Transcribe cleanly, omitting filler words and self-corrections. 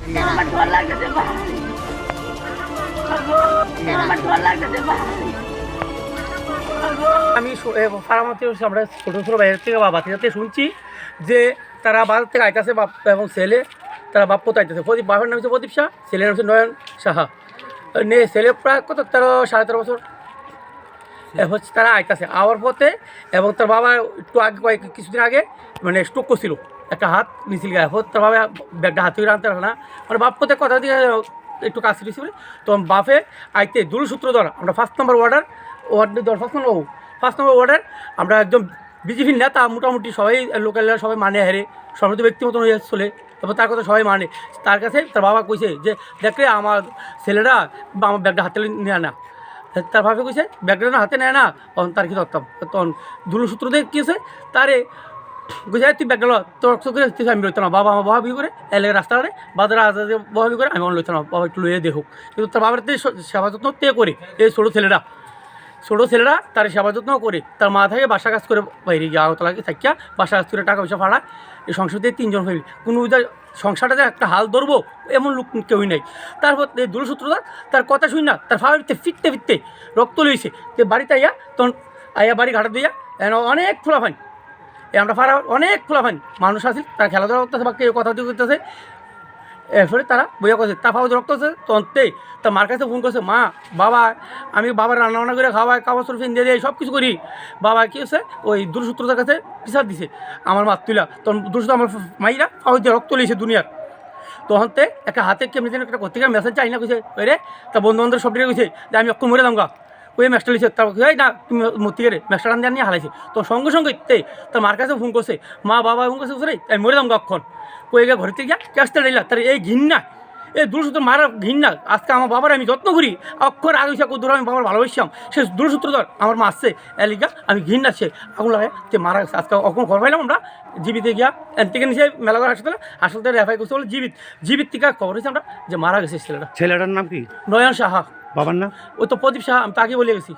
আমার ডর লাগতেছে ভাই, আমার ডর লাগতেছে ভাই। আমি ফার্মাতে আমরা ছোটো ছোটো বাইরের থেকে বা বাতিজাতে শুনছি যে তারা বাজার থেকে আইতেছে বাপ এবং ছেলে, তারা বাপ কোথায় আইতেছে। বাপের নাম হচ্ছে প্রদীপ শাহ, ছেলের নাম হচ্ছে নয়ন সাহা। ছেলে প্রায় কত 13-13.5 বছর হচ্ছে। তারা আইতাছে আওয়ার পথে, এবং তার বাবা একটু আগে কিছুদিন আগে মানে স্ট্রোক করছিল, একটা হাত নিচে গায়ে হোক, তার বাবা ব্যাগটা হাতে আনতে পারে না। মানে বাপ পথে কথা দিয়ে একটু কাজ দিয়েছি বলে তো বাপে আইতে দূরসূত্র ধরা আমরা 1 নম্বর ওয়ার্ডার ফার্স্ট নম্বর ওয়ার্ডার আমরা একদম বিজেপির নেতা মোটামুটি সবাই লোকালরা সবাই মানে হারে সমৃদ্ধ ব্যক্তিগত হয়ে চলে, এবং তার কথা সবাই মানে। তার কাছে তার বাবা কইছে যে দেখলে আমার ছেলেরা আমার ব্যাগটা হাতে নেয় না। তার ভাবে কইছে ব্যাগটা হাতে নেয় না, তখন তার কি ধরতাম। তখন দূরসূত্র দিয়ে কী হয়েছে তারে বুঝে তুই ব্যাগ গেল তোর করে আমি লইতাম না। বাবা আমার বহাবি করে এলাকায় রাস্তাঘাটে বাজারে আজাদে বহাবি করে আমি লইতাম না, বাবা একটু লইয়ে দেখুক। কিন্তু তার বাবার সেবা যত্ন তে করে এই ছোটো ছেলেরা তার সেবা যত্ন করে তার মা থেকে বাসা কাজ করে বাইরে গিয়ে আগতলাকে থাকিয়া বাসা কাজ করে টাকা পয়সা ফাড়ায়। এই সংসারে 3 জন ফ্যামিলি, কোনো সংসারটাতে একটা হাল ধরবো এমন লোক কেউই নাই। তারপর এই দূরসূত্রতা তার কথা শুনি না, তার ফাড়িতে ফিরতে রক্ত লইছে। তো বাড়িতে আইয়া তখন বাড়ি ঘাটা দিয়া অনেক খোলাফানি, আমরা ফাড়া অনেক খোলাফানি মানুষ আছে, তারা খেলাধুলা করতেছে বা কেউ কথা দিয়ে করতেছে। এরপরে তারা বইয়া করছে, তার ফাওয়া রক্ত আছে তন্তে তার মার কাছে ফোন করছে, মা বাবা আমি বাবার রান্নাবান্না করে খাওয়াই, কাপড় চোপড় ফিন দিয়ে দিই, সব কিছু করি। বাবা কী হচ্ছে ওই দূরসূত্রতার কাছে বিচার দিছে আমার মাত তুলা। তখন দূরসূত্র আমার মাইরা ফাওয়া দিয়ে রক্ত লিয়েছে দুনিয়ার। তখনতে একটা হাতে কেমনি যেন একটা পত্রিকার মেসেজ চাই না কইছে ওই রে তার বন্ধু বান্ধব সব দিকে কইছে যে আমি অক্ষম মরে দামগা। ওই ম্যাচটা লিখছে তার না তুমি মতিকে ম্যাচটা রান নিয়ে হারাইছে। তো সঙ্গে তার মার কাছে ফোন করছে, মা বাবা ফোন করছে রে আমি মরে দামগা অক্ষণ। কই গিয়ে ঘরের থেকে গিয়া ক্যাশটা দিলা। তার এই ঘিন্না, এই দূরসূত্র মারা ঘিন্না আজকে আমার বাবার আমি যত্ন করি অক্ষর আগে দূর আমি বাবার ভালোবাসতাম, সে দূরসূত্র ধর আমার মা আসছে এলিগা আমি ঘিন্না সে আগুন লাগাই তে মারা গেছে। আজকে অখন খবর পাইলাম আমরা জীবিতে গিয়া থেকে নিচে মেলাঘর হাসপাতালে রেফাই করছে বলে জীবিত থেকে খবর হয়েছে আমরা যে মারা গেছে ছেলেটার নাম কি? নয়ন সাহা। বাবার নাম? ওই তো প্রদীপ সাহা, আমি তাকে বলে গেছি।